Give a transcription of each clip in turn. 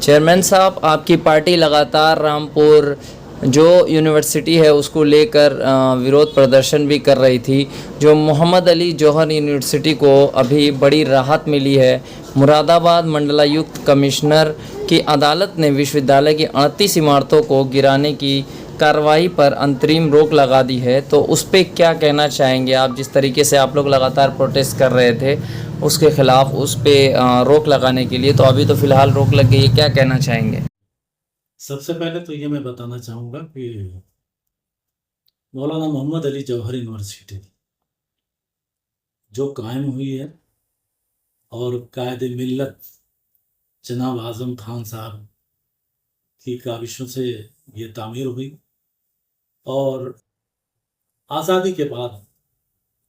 Chairman साहब, आपकी party लगातार रामपुर जो यूनिवर्सिटी है उसको लेकर विरोध प्रदर्शन भी कर रही थी। जो मोहम्मद अली जौहर यूनिवर्सिटी को अभी बड़ी राहत मिली है। मुरादाबाद मंडलायुक्त कमिश्नर की अदालत ने विश्वविद्यालय की 38 इमारतों को गिराने की कार्रवाई पर अंतरिम रोक लगा दी है, तो उस पर क्या कहना चाहेंगे आप? जिस तरीके से आप लोग लगातार प्रोटेस्ट कर रहे थे उसके खिलाफ, उस पर रोक लगाने के लिए, तो अभी तो फिलहाल रोक लग गई है, क्या कहना चाहेंगे? सबसे पहले तो ये मैं बताना चाहूँगा कि मौलाना मोहम्मद अली जौहर यूनिवर्सिटी जो कायम हुई है और कायद मिल्लत जनाब आज़म खान साहब की काविशों से ये तामीर हुई और आज़ादी के बाद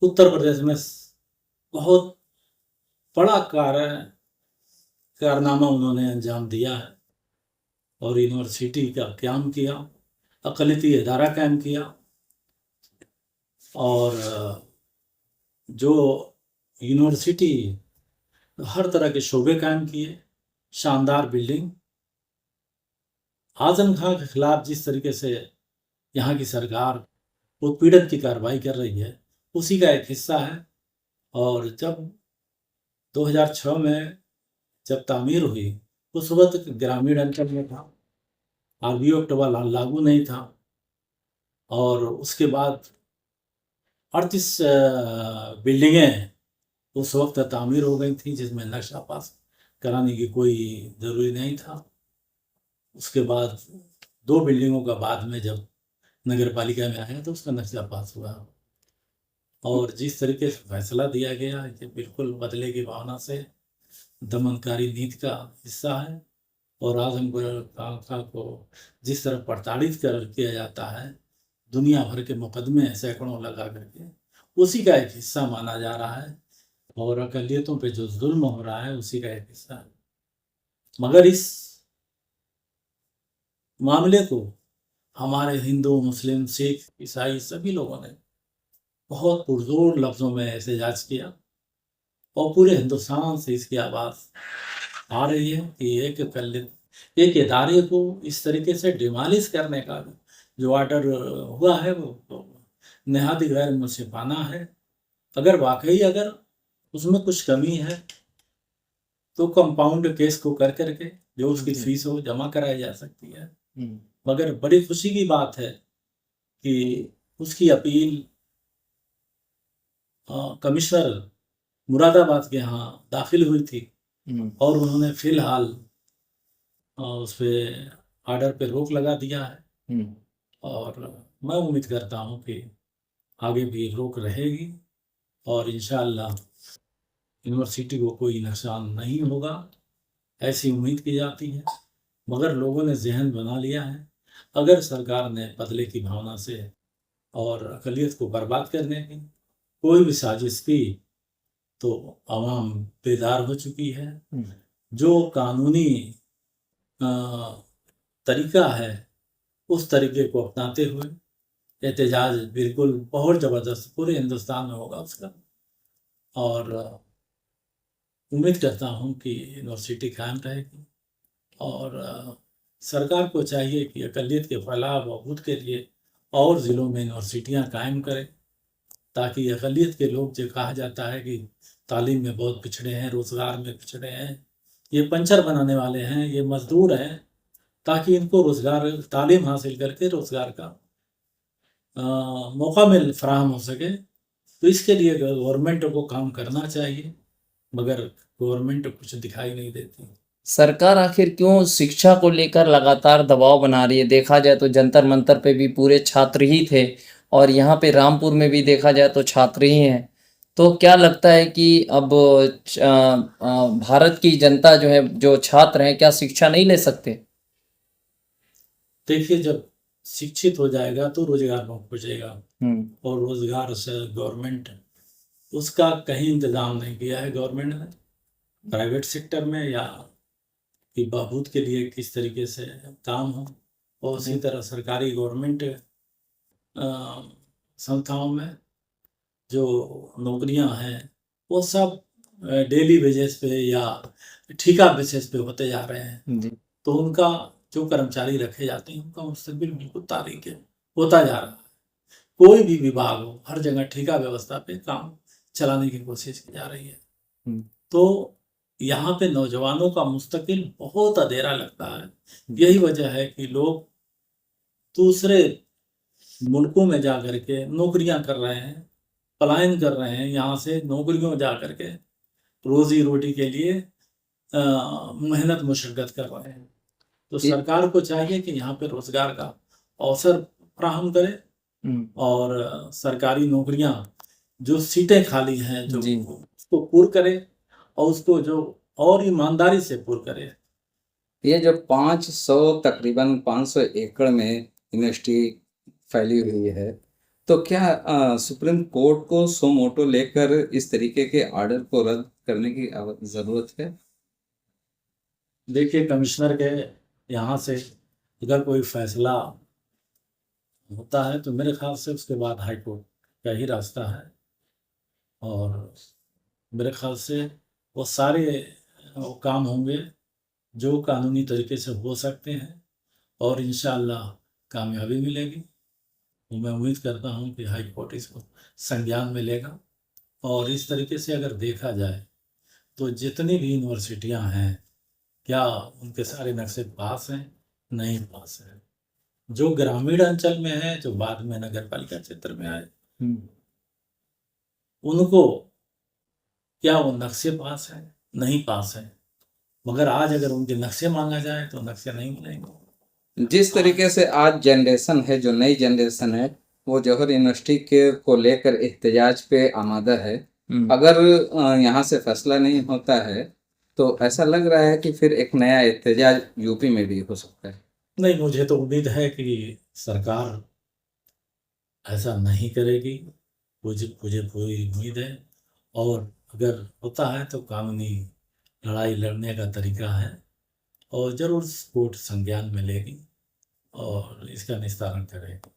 उत्तर प्रदेश में बहुत बड़ा कारनामा उन्होंने अंजाम दिया है और यूनिवर्सिटी का क़याम किया, अक़लियती इदारा कायम किया और जो यूनिवर्सिटी हर तरह के शोबे कायम किए, शानदार बिल्डिंग। आज़म खान के खिलाफ जिस तरीके से यहाँ की सरकार उत्पीड़न की कार्रवाई कर रही है, उसी का एक हिस्सा है। और जब 2006 में जब तामीर हुई, उस वक्त ग्रामीण अंचल में था, आरबीओ एक्ट लागू नहीं था और उसके बाद 38 बिल्डिंगें उस वक्त तामीर हो गई थी, जिसमें नक्शा पास कराने की कोई ज़रूरी नहीं था। उसके बाद 2 बिल्डिंगों का बाद में जब नगर पालिका में आया तो उसका नक्शा पास हुआ और जिस तरीके से फैसला दिया गया ये बिल्कुल बदले की भावना से दमनकारी नीति का हिस्सा है। और आज़म खान को जिस तरह प्रताड़ित किया जाता है, दुनिया भर के मुकदमे सैकड़ों लगा करके, उसी का एक हिस्सा माना जा रहा है और अक़लियतों पे जो जुल्म हो रहा है उसी का एक हिस्सा है। मगर इस मामले को हमारे हिंदू, मुस्लिम, सिख, ईसाई सभी लोगों ने बहुत पुरजोर लफ्ज़ों में एहतजाज किया और पूरे हिंदुस्तान से इसकी आवाज़ आ रही है कि एक इदारे को इस तरीके से डिमालिश करने का जो ऑर्डर हुआ है वो नहायत गैर मुंसिफाना है। अगर उसमें कुछ कमी है तो कंपाउंड केस को कर करके जो उसकी फीस हो जमा कराई जा सकती है। मगर बड़ी खुशी की बात है कि उसकी अपील कमिश्नर मुरादाबाद के यहाँ दाखिल हुई थी और उन्होंने फिलहाल उस पर ऑर्डर पे रोक लगा दिया है और मैं उम्मीद करता हूँ कि आगे भी रोक रहेगी और इंशाअल्लाह यूनिवर्सिटी को कोई नुकसान नहीं होगा, ऐसी उम्मीद की जाती है। मगर लोगों ने जहन बना लिया है, अगर सरकार ने बदले की भावना से और अक़लियत को बर्बाद करने की कोई भी साजिश की तो आवाम बेदार हो चुकी है। जो कानूनी तरीका है उस तरीके को अपनाते हुए एहतजाज बिल्कुल बहुत ज़बरदस्त पूरे हिंदुस्तान में होगा उसका और उम्मीद करता हूँ कि यूनिवर्सिटी कायम रहेगी और सरकार को चाहिए कि अक़लियत के फलाह बहबूद के लिए और ज़िलों में यूनिवर्सिटियाँ कायम करें, ताकि अक़लियत के लोग जो कहा जाता है कि तालीम में बहुत पिछड़े हैं, रोज़गार में पिछड़े हैं, ये पंचर बनाने वाले हैं, ये मज़दूर हैं, ताकि इनको रोज़गार तालीम हासिल करके रोज़गार का मौका फ़राहम हो सके। तो इसके लिए गवर्नमेंट को काम करना चाहिए, मगर गवर्नमेंट कुछ दिखाई नहीं देती। सरकार आखिर क्यों शिक्षा को लेकर लगातार दबाव बना रही है? देखा जाए तो जंतर मंतर पे भी पूरे छात्र ही थे और यहाँ पे रामपुर में भी देखा जाए तो छात्र ही हैं। तो क्या लगता है कि अब भारत की जनता जो है, जो छात्र हैं, क्या शिक्षा नहीं ले सकते? देखिए, जब शिक्षित हो जाएगा तो रोजगार में खोजेगा और रोजगार से गवर्नमेंट उसका कहीं इंतजाम नहीं किया है गवर्नमेंट ने प्राइवेट सेक्टर में, या कि बहबूद के लिए किस तरीके से काम हो, और उसी तरह सरकारी गवर्नमेंट संस्थाओं में जो नौकरियां हैं वो सब डेली बेसिस पे या ठेका बेसिस पे होते जा रहे हैं। तो उनका जो कर्मचारी रखे जाते हैं उनका मुस्तकबिल बिल्कुल तारीकी होता जा रहा है। कोई भी विभाग हो, हर जगह ठेका व्यवस्था पे काम चलाने की कोशिश की जा रही है। तो यहाँ पे नौजवानों का मुस्तकिल बहुत अधेरा लगता है। यही वजह है कि लोग दूसरे मुल्कों में जा कर के नौकरियां कर रहे हैं, पलायन कर रहे हैं, यहाँ से नौकरियों में जा कर के रोजी रोटी के लिए मेहनत मशक्क़त कर रहे हैं। तो सरकार को चाहिए कि यहाँ पे रोजगार का अवसर फराहम करे और सरकारी नौकरियां जो सीटें खाली हैं जो जी। उसको पूर्ण करे और उसको जो और ईमानदारी से पूर्ण करे। ये जो 500 तकरीबन 500 एकड़ में यूनिवर्सिटी फैली हुई है, तो क्या सुप्रीम कोर्ट को सो मोटो लेकर इस तरीके के ऑर्डर को रद्द करने की ज़रूरत है? देखिए, कमिश्नर के यहाँ से अगर कोई फैसला होता है तो मेरे ख्याल से उसके बाद हाई कोर्ट का ही रास्ता है और मेरे ख्याल से वो सारे वो काम होंगे जो कानूनी तरीके से हो सकते हैं और इंशाअल्लाह कामयाबी मिलेगी। तो मैं उम्मीद करता हूँ कि हाई कोर्ट इसको संज्ञान में लेगा और इस तरीके से अगर देखा जाए तो जितनी भी यूनिवर्सिटियाँ हैं, क्या उनके सारे नक्शे पास हैं? नहीं पास हैं। जो ग्रामीण अंचल में है, जो बाद में नगर पालिका क्षेत्र में आए, उनको क्या वो नक्शे पास हैं? नहीं पास हैं। मगर आज अगर उनके नक्शे मांगा जाए तो नक्शे नहीं मिलेंगे। जिस तरीके से आज जनरेशन है, जो नई जनरेशन है, वो जौहर यूनिवर्सिटी के को लेकर एहतजाज पे आमादा है। अगर यहाँ से फैसला नहीं होता है तो ऐसा लग रहा है कि फिर एक नया एहतजाज यूपी में भी हो सकता है। नहीं, मुझे तो उम्मीद है कि सरकार ऐसा नहीं करेगी। मुझे पूरी उम्मीद है और अगर होता है तो कानूनी लड़ाई लड़ने का तरीका है और ज़रूर कोर्ट संज्ञान में लेगी और इसका निस्तारण करेगी।